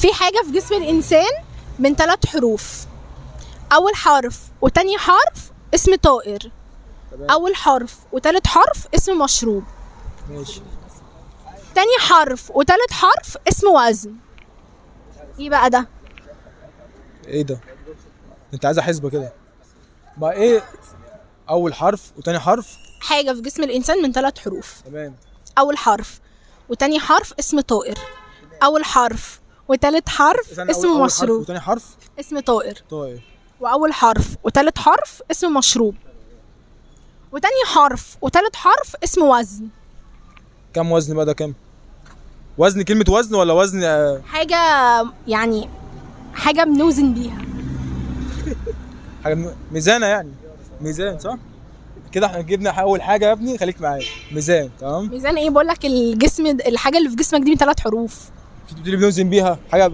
في حاجة في جسم الإنسان من 3 حروف. أول حرف وتاني حرف اسم طائر. تمام. أول حرف وتالت حرف اسم مشروب. ماشي. تاني حرف وتالت حرف اسم وزن. ايه بقى ده؟ ايه ده؟ انت عايزه حسبه كده؟ ما ايه؟ اول حرف وتاني حرف. حاجة في جسم الإنسان من 3 حروف. تمام. أول حرف وتاني حرف اسم طائر. أول حرف وتالت حرف استنى، اسم أول حرف مشروب. وتاني حرف اسم طائر. طيب. وأول حرف وتالت حرف اسم مشروب. وتاني حرف وتالت حرف اسم وزن. كم وزن بقى ده؟ كم وزن؟ كلمة وزن ولا وزن؟ حاجة يعني حاجة بنوزن بيها. حاجة ميزانة يعني. ميزان صح؟ كده احنا جبنا اول حاجة يا ابني، خليك معايا. ميزان. تمام. ميزان ايه؟ بقولك الجسم، الحاجة اللي في جسمك دي من 3 حروف. في اللي بنوزن بيها حاجة